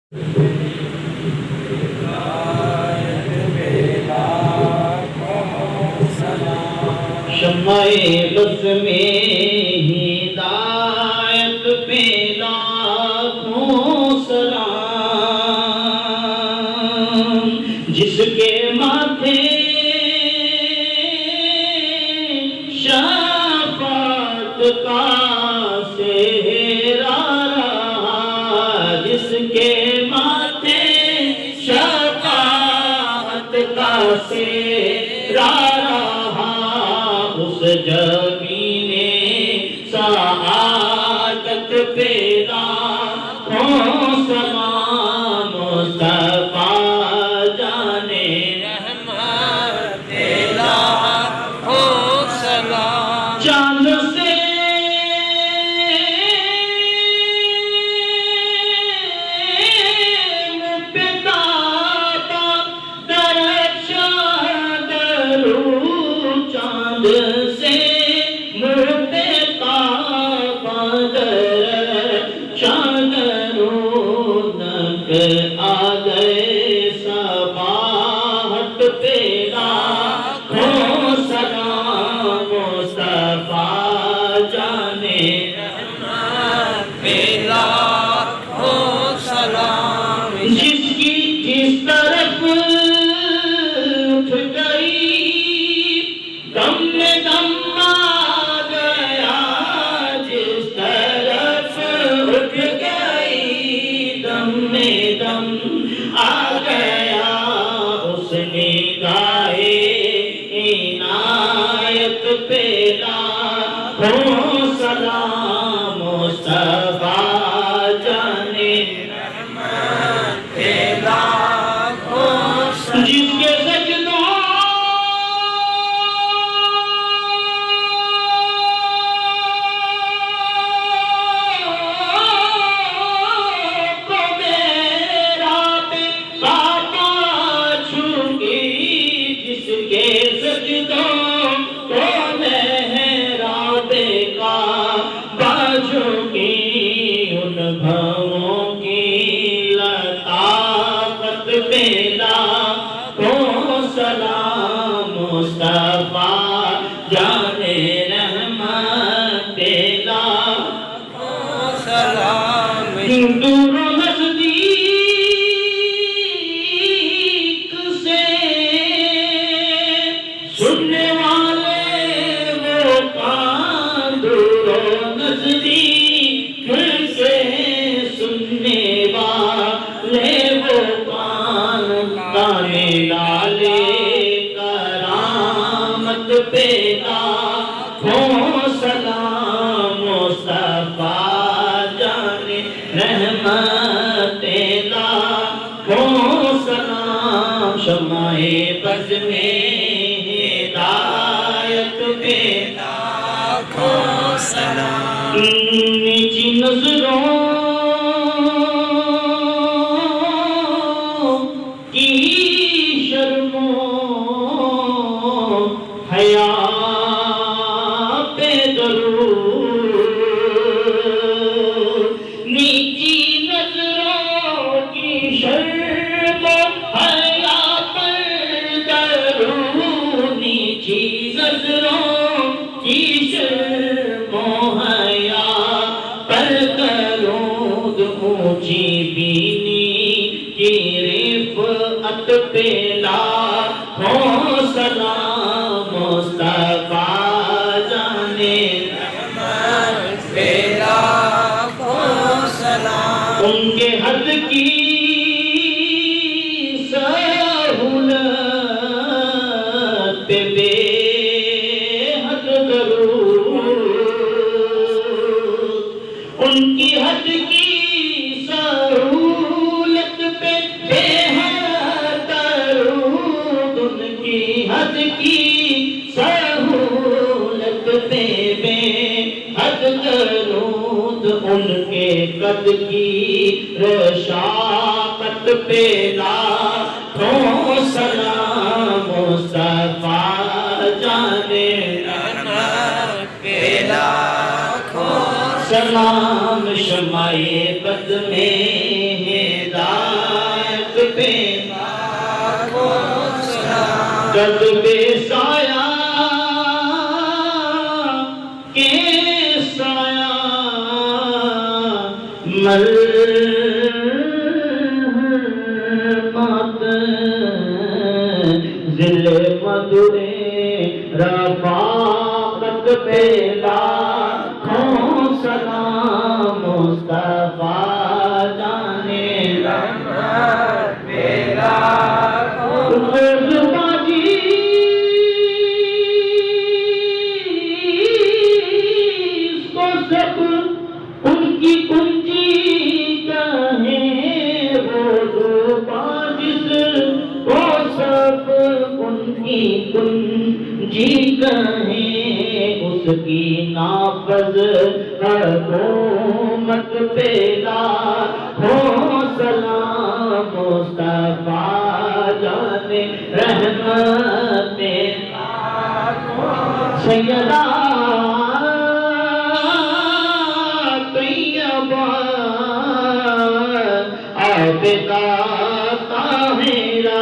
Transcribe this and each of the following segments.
شمع بس میں ہدایت پہ لاکھوں سلام، جس کے ماتھے شفاعت کا سہرا رہا، جس کے ماتھے شفاعت کا سہرا رہا، اس جبین سعادت پہ لاکھوں سلام، مصطفیٰ جانے رحمت لاکھوں سلام۔ چاند سے مبتدا درخشاں درود، چاند سے مبتدا درخشاں درود، آ گئے صباحت پہ لاکھوں سلام، مصطفیٰ جانے رحمت پہ لاکھوں سلام۔ جس کی جس طرف اٹھ گئی دم میں دم آ گیا، جس طرف اٹھ گئی دم میں دم آ گیا، اس نگاہ عنایت پہ لاکھوں سلام، مصطفیٰ جانے رحمت پہ لاکھوں سلام۔ جس کے سجدوں کو میرا بے خطا چھوئی، جس کے سجدوں کو میرا بے خطا چھوئی، ان بھووں کی لطافت پہ لاکھوں سلام، مصطفیٰ جانے رحمت پہ لاکھوں سلام۔ دور و نزدیک سے سننے والے وہ کان، دور و نزدیک سے سننے والے وہ کان، تانے لالے کرامت پہ لاکھوں سلام، مصطفیٰ جانے رحمت پہ لاکھوں سلام۔ شمع بز میں ہدایت پہ لاکھوں سلام۔ نیچی نظروں کی شرم و حیا پہ درود، نیچی نظروں کی شرم و حیا پر درود، نیچی نظروں کی شرم و حیا پر درود، اونچی بینی کی رفعت پہ لاکھوں سلام، مصطفیٰ جانے رحمت پہ لاکھوں سلام۔ ان کے حد کی سہولت پہ بے حد درود، ان کی حد کی سہولت پہ بے حد درود، ان کی حد کی سہولت پہ بے حد درود، ان کے قد کی رشاقت پہ لاکھوں سلام، مصطفیٰ جانے رحمت پہ لاکھوں سلام۔ شمع بز میں ہدایت کد بے سایہ کے سایہ ملحمت ذل مدرے رفاقت پہ لاکھوں سلام مصطفیٰ جانے رحمت پہ لاکھوں سب ان کی کنجی کہیں روز جس وہ سب ان کی کنجی کہیں اس کی نافذ حکومت پہ لاکھوں سلام مصطفیٰ جانے رحمت پہ سیدہ عابدہ طاہرہ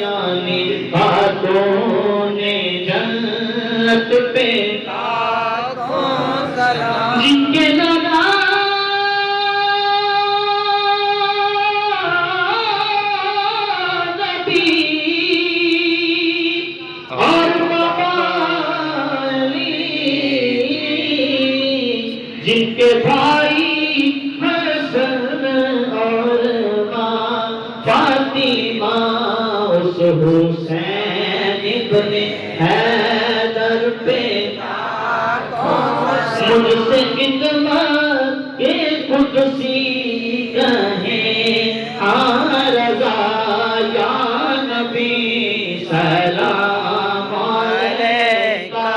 یعنی خاتون جنت پہ لاکھوں سلام جن کے نام نبی اور موالی جن کے بھائی فاطمہ اس حسین ابن حیدر پہ مجھ سے خدمت کے قدسی کہیں رضا یا نبی سلام علیکہ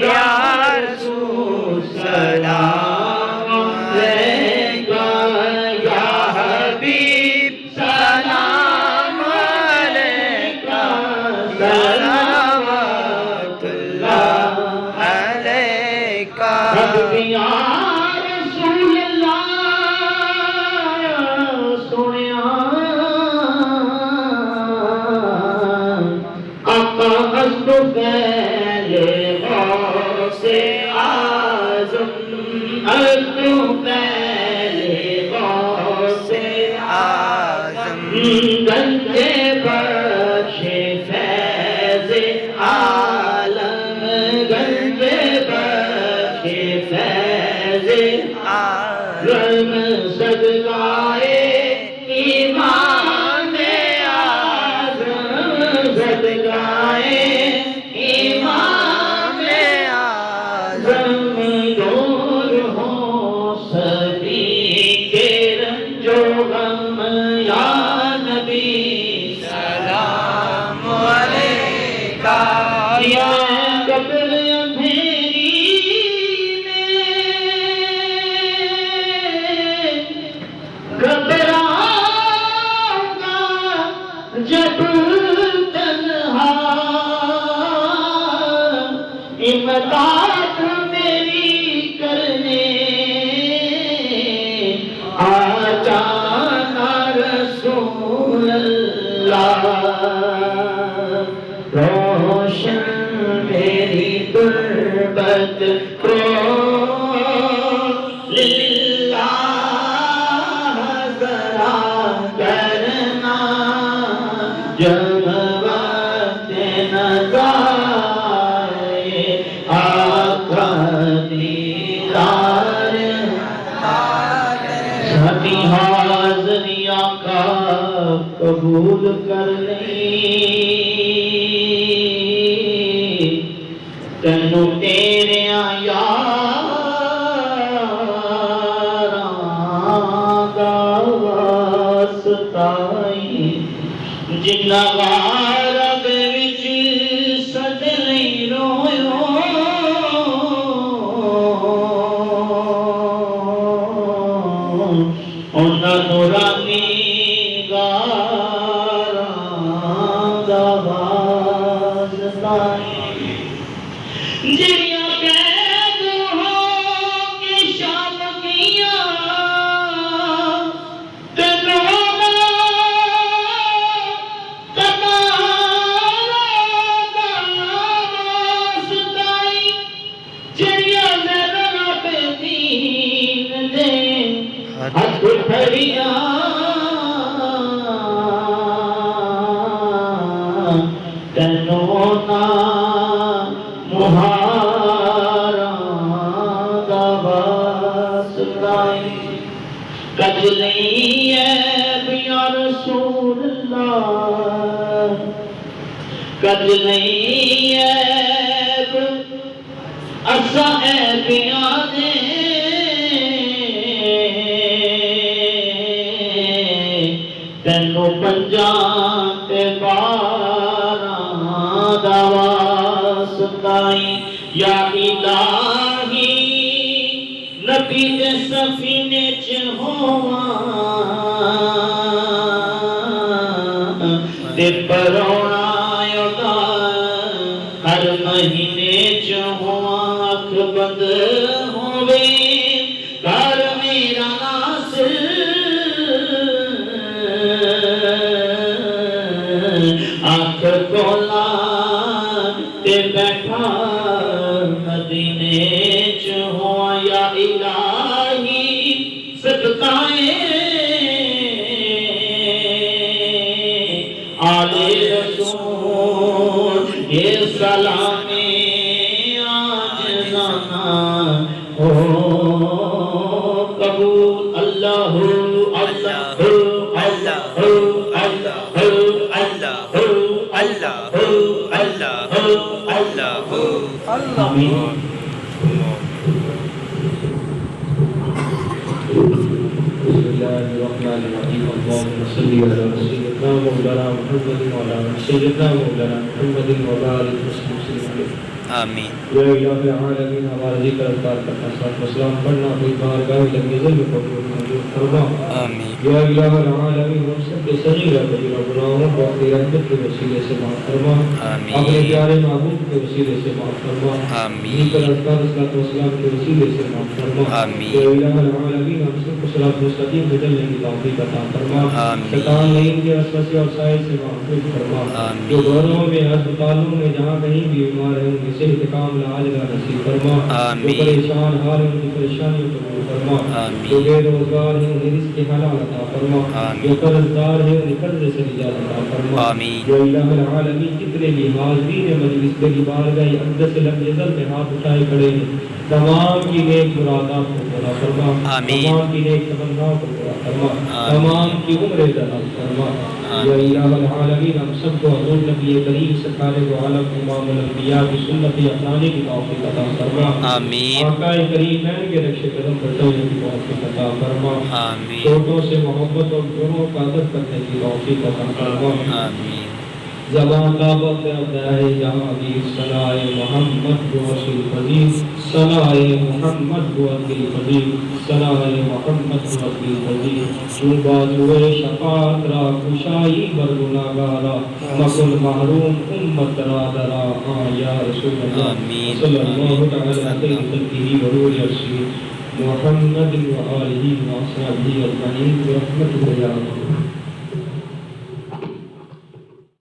یا رسول سلام علیکہ یا حبیب سلام علیکہ صلوات اللہ علیکہ یا رسول اللہ سنیا آقا حسن پہلے غوث اعظم حسن پہلے غوث اعظم گنجے بخش فیض عالم گنجے بخش فیض عالم صدقائے ایمان اعظم صدقائے ایمان اعظم دور ہو سبھی کے رنج و غم یا نبی سلام علیکہ یا قبر اندھیری میں گھبراؤں گا جب تنہا امداد میری کرنے آ جانا رسول اللہ روشن میری غربت کو للہ ذرا کرنا جب وقت نظائے آقا دیدار سبھی حاضری آقا قبول کر لیں تینوں تیرے یاراں دا واسطہ جنہ غارب وچ سد نہیں رویو انہاں نورانی غاراں دا واسطہ جڑیاں قید ہو کے شام کیاں تینوں قطع یا رسول اللہ کج نہیں عیب اسا عیبیاں دے تینو پنجاں تے باراں دا واسطائی یا الہی نبی دے سفینے چ ہوواں تے پرونا یودا ہر مہینے چ ہوواں اکھ بند ہووے گھر میرا ناصر آنکھ کھولا تے بیٹھا مدینے چ ہوا یا الہی صدقائے آل رسول یہ سلام آجزانا ہو قبول اللہ اللہ اللہ آمین بسم اللہ الرحمن الرحیم اللہم صلی علی سیدنا مولانا محمد وعلی سیدنا مولانا محمد وبارک وسلم آمین یا الہ العالمین ہمارا ذکر اذکار کرنا صلاۃ و سلام پڑھنا کوئی بارگاہ لنگزل میں قبول منظور فرما آمین یا الہ العالمین ہم سب کے صغیرہ کبیرہ گناہوں کو اپنی رحمت کے وسیلے سے معاف فرما آمین اپنے پیارے محبوب کے وسیلے سے معاف فرما آمین ذکر اذکار صلاۃ و سلام کے وسیلے سے معاف فرما آمین یا الہ العالمین ہم سب کو صراط مستقیم پہ چلنے کی توفیق عطا فرما آمین شیطان لعین کے وسوسے اور سائے سے محفوظ فرما آمین جو گھروں میں ہسپتالوں میں جہاں کہیں بھی بیمار ہیں ان کی صحت کاملہ عاجلہ نصیب فرما آمین جو پریشان حال ہیں ان کی پریشانیوں کو دور فرما آمین جو بے روزگار ہیں انہیں رزق حلال عطا فرما آمین جو قرضدار ہیں انہیں قرض سے نجات عطا فرما آمین جو الہ العالمین جتنے بھی حاضرین مجلس تیری بارگاہ اقدس لم یزل میں ہاتھ اٹھائے کھڑے ہیں تمام کی نیک مرادات کو پورا فرما آمین تمام کی نیک تمناؤں کو پورا فرما آمین تمام کی عمر دراز فرما یا الہ العالمین ہم سب کو حضور نبی کریم سرکار دو عالم امام الانبیاء کی سنت اپنانے کی توفیق عطا فرما آمین آقا کریم کے نقش قدم پر چلنے کی توفیق عطا فرما آمین چھوٹوں سے محبت اور بڑوں کا ادب کرنے کی توفیق عطا فرما آمین زبان طابق ہے یا حبیب صلائے محمد و رسول فضیل صلائے محمد و رسول فضیل صلائے محمد و رسول فضیل تو بازوے شفاعت را کشائی برگناگارا مکل محروم امت را درا یا رسول اللہ صلی اللہ تعالی علیہ وسلم ورور رسول محمد و آلہ و اصحابہ اجمعین برحمتہ یا رب